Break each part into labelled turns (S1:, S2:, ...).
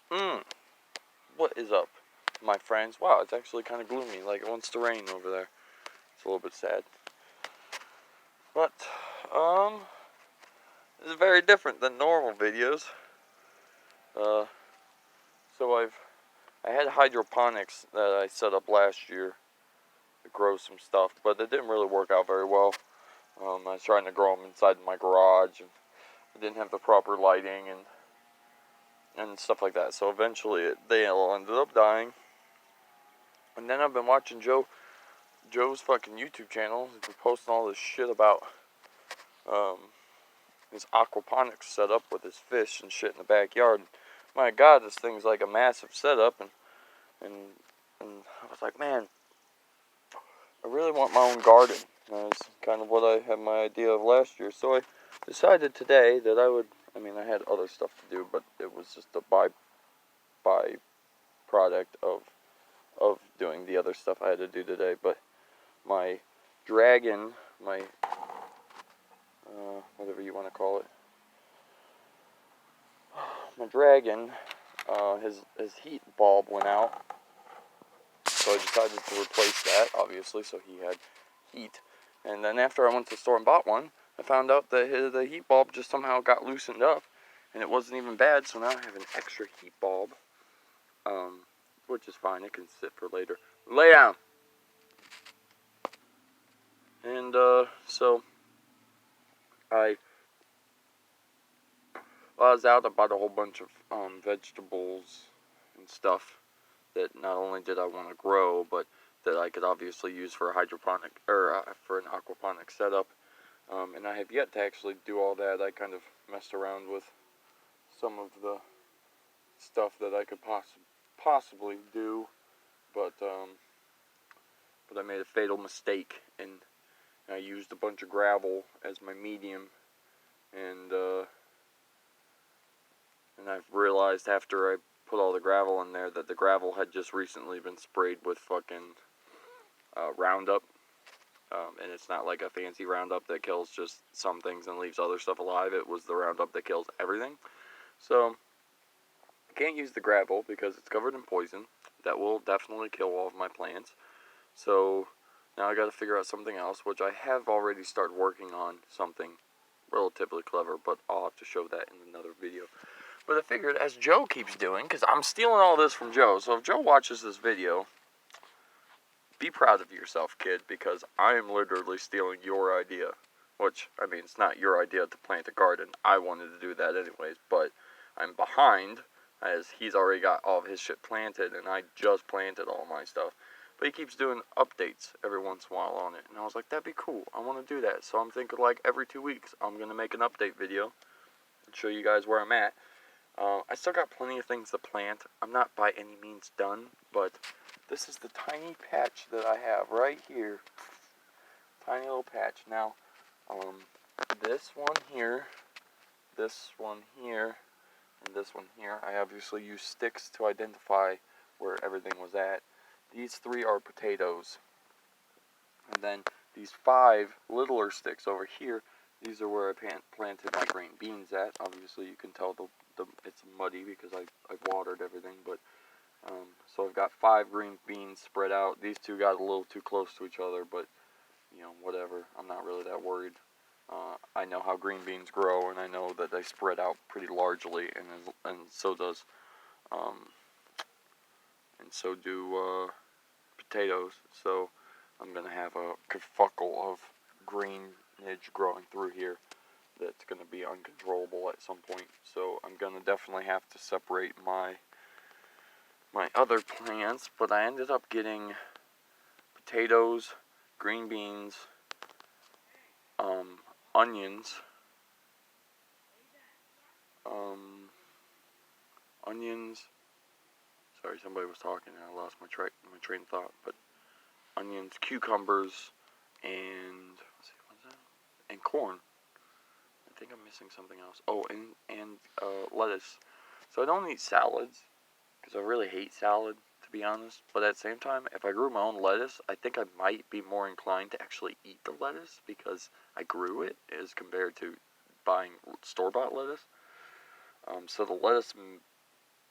S1: What is up, my friends? Wow, it's actually kind of gloomy, like it wants to rain over there. It's a little bit sad. But, this is very different than normal videos. So I had hydroponics that I set up last year to grow some stuff, but it didn't really work out very well. I was trying to grow them inside my garage, and I didn't have the proper lighting and stuff like that. So eventually they all ended up dying. And then I've been watching Joe's fucking YouTube channel. He's been posting all this shit about his aquaponics setup with his fish and shit in the backyard. My God, this thing's like a massive setup, and I was like, man, I really want my own garden. That's kind of what I had my idea of last year. So I decided today that I would. I mean, I had other stuff to do, but it was just a byproduct of doing the other stuff I had to do today. But my dragon, my whatever you want to call it, my dragon, his heat bulb went out, so I decided to replace that, obviously, so he had heat. And then after I went to the store and bought one, I found out that the heat bulb just somehow got loosened up, and it wasn't even bad, so now I have an extra heat bulb, which is fine. It can sit for later. Lay down! And, so I was out. I bought a whole bunch of vegetables and stuff that not only did I want to grow, but that I could obviously use for a hydroponic, or for an aquaponic setup. And I have yet to actually do all that. I kind of messed around with some of the stuff that I could possibly do, but I made a fatal mistake, and I used a bunch of gravel as my medium, and I've realized after I put all the gravel in there that the gravel had just recently been sprayed with fucking Roundup, and it's not like a fancy Roundup that kills just some things and leaves other stuff alive. It was the Roundup that kills everything. So I can't use the gravel because it's covered in poison that will definitely kill all of my plants. So now I got to figure out something else, which I have already started working on, something relatively clever, but I'll have to show that in another video. But I figured, as Joe keeps doing, because I'm stealing all this from Joe, so if Joe watches this video, be proud of yourself, kid, because I am literally stealing your idea. Which, I mean, it's not your idea to plant a garden. I wanted to do that anyways, but I'm behind, as he's already got all of his shit planted, and I just planted all my stuff. But he keeps doing updates every once in a while on it, and I was like, that'd be cool. I want to do that. So I'm thinking, like, every 2 weeks, I'm going to make an update video and show you guys where I'm at. I still got plenty of things to plant. I'm not by any means done, but this is the tiny patch that I have right here. Tiny little patch. Now, this one here, and this one here, I obviously use sticks to identify where everything was at. These 3 are potatoes. And then these 5 littler sticks over here, these are where I planted my green beans at. Obviously, you can tell it's muddy because I've watered everything, but so I've got 5 green beans spread out. These 2 got a little too close to each other, but you know, whatever. I'm not really that worried. I know how green beans grow, and I know that they spread out pretty largely, and so do potatoes. So I'm gonna have a kerfuffle of greenage growing through here that's going to be uncontrollable at some point. So I'm going to definitely have to separate my other plants, but I ended up getting potatoes, green beans, onions, sorry, somebody was talking and I lost my train of thought, but onions, cucumbers, and, let's see, what's that? And corn. I think I'm missing something else. Oh, and lettuce. So I don't eat salads, because I really hate salad, to be honest. But at the same time, if I grew my own lettuce, I think I might be more inclined to actually eat the lettuce, because I grew it, as compared to buying store-bought lettuce. So the lettuce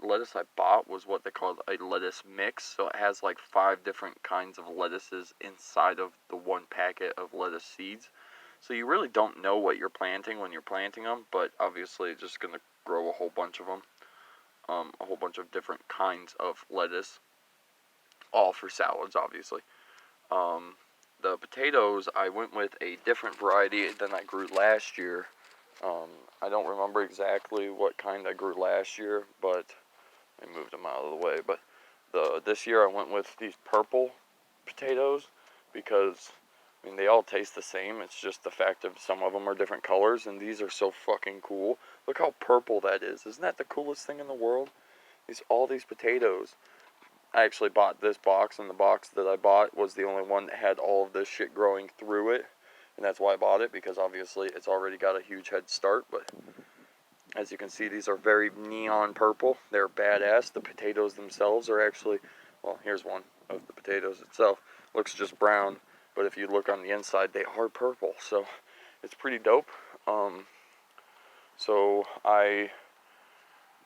S1: lettuce I bought was what they called a lettuce mix. So it has like 5 different kinds of lettuces inside of the one packet of lettuce seeds. So you really don't know what you're planting when you're planting them, but obviously it's just going to grow a whole bunch of them. A whole bunch of different kinds of lettuce, all for salads, obviously. The potatoes, I went with a different variety than I grew last year. I don't remember exactly what kind I grew last year, but I moved them out of the way. But this year I went with these purple potatoes because, I mean, they all taste the same. It's just the fact of some of them are different colors, and these are so fucking cool. Look how purple that is. Isn't that the coolest thing in the world? All these potatoes. I actually bought this box, and the box that I bought was the only one that had all of this shit growing through it. And that's why I bought it, because obviously it's already got a huge head start. But as you can see, these are very neon purple. They're badass. The potatoes themselves are actually, well, here's one of the potatoes itself. Looks just brown, but if you look on the inside, they are purple. So it's pretty dope.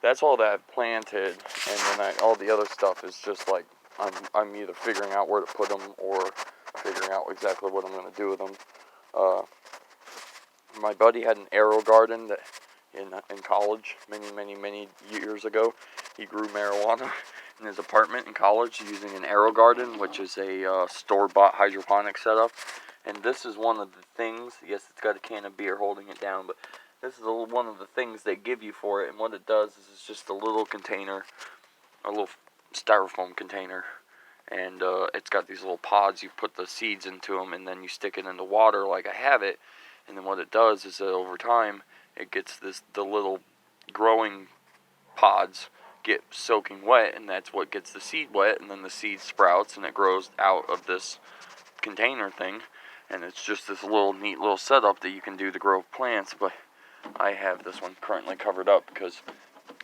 S1: That's all that I've planted, and then all the other stuff is just like, I'm either figuring out where to put them or figuring out exactly what I'm going to do with them. My buddy had an arrow garden that in college many years ago. He grew marijuana in his apartment in college using an arrow garden, which is a store-bought hydroponic setup. And this is one of the things, yes, it's got a can of beer holding it down, but this is one of the things they give you for it. And what it does is it's just a little container, a little styrofoam container, and it's got these little pods. You put the seeds into them, and then you stick it in the water like I have it. And then what it does is that over time, it gets the little growing pods get soaking wet, and that's what gets the seed wet, and then the seed sprouts, and it grows out of this container thing. And it's just this neat little setup that you can do to grow plants. But I have this one currently covered up because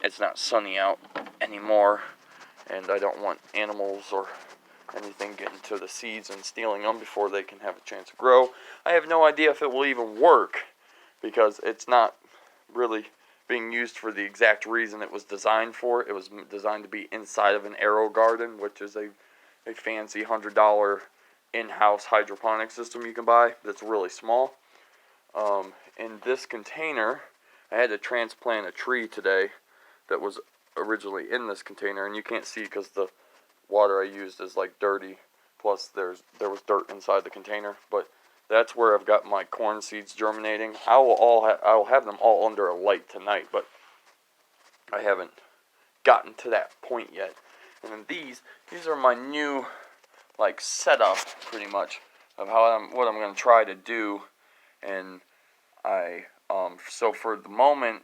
S1: it's not sunny out anymore, and I don't want animals or anything getting to the seeds and stealing them before they can have a chance to grow. I have no idea if it will even work, because it's not really being used for the exact reason it was designed for. It was designed to be inside of an arrow garden, which is a fancy $100 in-house hydroponic system you can buy that's really small. In this container, I had to transplant a tree today that was originally in this container, and you can't see because the water I used is like dirty, plus there was dirt inside the container. But that's where I've got my corn seeds germinating. I will have them all under a light tonight, but I haven't gotten to that point yet. And then these are my new like setup, pretty much, of what I'm going to try to do. And so for the moment,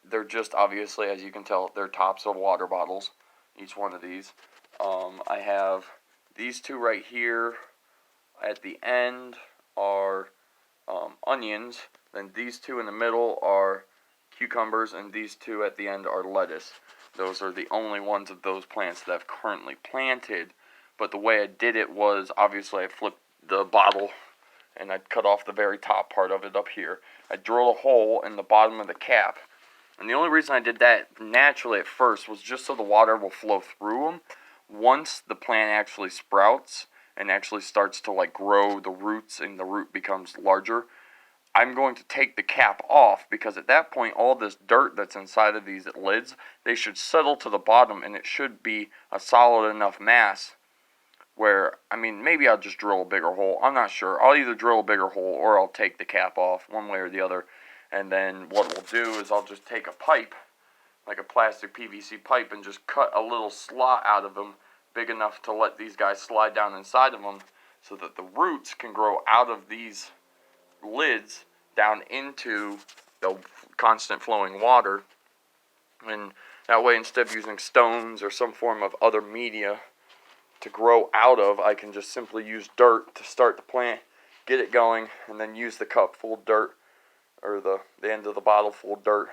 S1: they're just, obviously, as you can tell, they're tops of water bottles, each one of these. I have these two right here at the end are onions, then these two in the middle are cucumbers, and these two at the end are lettuce. Those are the only ones of those plants that I've currently planted. But the way I did it was, obviously, I flipped the bottle and I cut off the very top part of it up here. I drilled a hole in the bottom of the cap. And the only reason I did that naturally at first was just so the water will flow through them. Once the plant actually sprouts and actually starts to like grow the roots and the root becomes larger, I'm going to take the cap off, because at that point all this dirt that's inside of these lids, they should settle to the bottom, and it should be a solid enough mass where, I mean, maybe I'll just drill a bigger hole. I'm not sure. I'll either drill a bigger hole or I'll take the cap off, one way or the other. And then what we'll do is I'll just take a pipe, like a plastic PVC pipe, and just cut a little slot out of them big enough to let these guys slide down inside of them, so that the roots can grow out of these lids down into the constant flowing water. And that way, instead of using stones or some form of other media to grow out of, I can just simply use dirt to start the plant, get it going, and then use the cup full of dirt, or the end of the bottle full of dirt,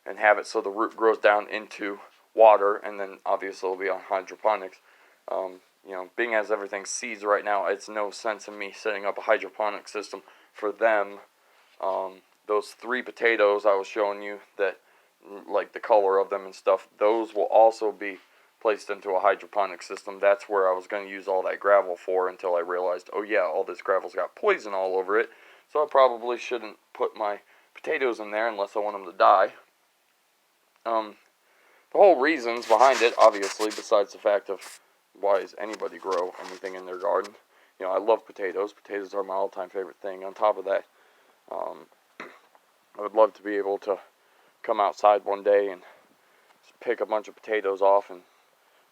S1: and have it so the root grows down into water. And then obviously it'll be on hydroponics. Being as everything's seeds right now, it's no sense in me setting up a hydroponic system for them. Those 3 potatoes I was showing you that like the color of them and stuff, those will also be placed into a hydroponic system. That's where I was going to use all that gravel for until I realized, oh yeah, all this gravel's got poison all over it, so I probably shouldn't put my potatoes in there unless I want them to die. The whole reasons behind it, obviously, besides the fact of why does anybody grow anything in their garden? You know, I love potatoes. Potatoes are my all-time favorite thing. On top of that, I would love to be able to come outside one day and just pick a bunch of potatoes off and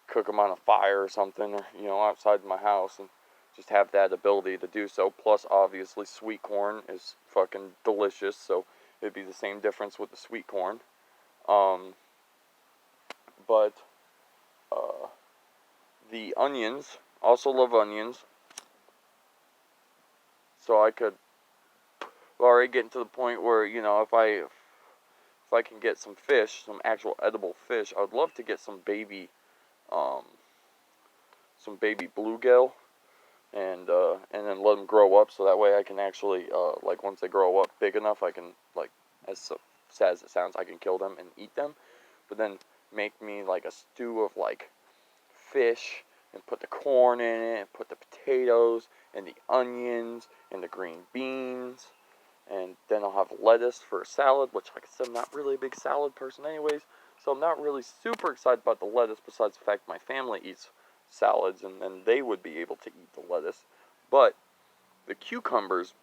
S1: cook them on a fire or something, or, you know, outside my house, and just have that ability to do so. Plus, obviously, sweet corn is fucking delicious, so it'd be the same difference with the sweet corn. But the onions, also love onions, so I could already get to the point where, you know, if I can get some fish, some actual edible fish, I would love to get some baby bluegill, and then let them grow up, so that way I can actually, like, once they grow up big enough, I can, like, as sad as it sounds, I can kill them and eat them, but then make me, like, a stew of, like, fish, and put the corn in it, and put the potatoes, and the onions, and the green beans, and then I'll have lettuce for a salad, which, like I said, I'm not really a big salad person anyways, so I'm not really super excited about the lettuce, besides the fact my family eats salads, and then they would be able to eat the lettuce. But the cucumbers,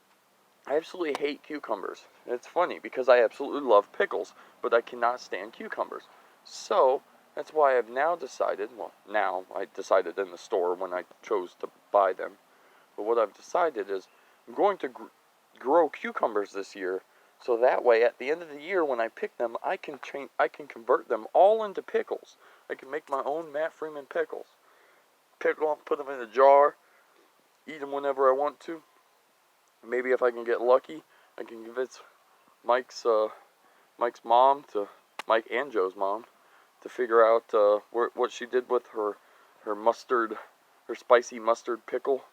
S1: I absolutely hate cucumbers. And it's funny, because I absolutely love pickles, but I cannot stand cucumbers. So, that's why I've now decided, well, now, I decided in the store when I chose to buy them, but what I've decided is, I'm going to grow cucumbers this year, so that way, at the end of the year, when I pick them, I can convert them all into pickles. I can make my own Matt Freeman pickles. Pickle them, put them in a jar, eat them whenever I want to. Maybe if I can get lucky, I can convince Mike's mom to, Mike and Joe's mom, to figure out what she did with her spicy mustard pickle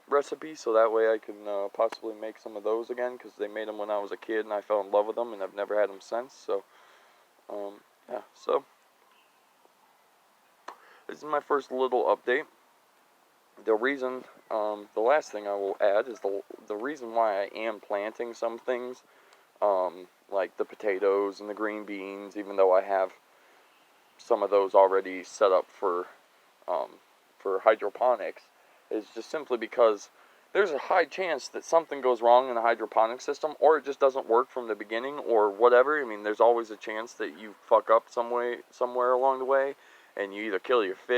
S1: recipe, so that way I can possibly make some of those again, because they made them when I was a kid and I fell in love with them, and I've never had them since. So yeah, so this is my first little update. The reason, the last thing I will add is the reason why I am planting some things, like the potatoes and the green beans, even though I have some of those already set up for hydroponics, is just simply because there's a high chance that something goes wrong in the hydroponic system, or it just doesn't work from the beginning, or whatever. I mean, there's always a chance that you fuck up somewhere along the way, and you either kill your fish,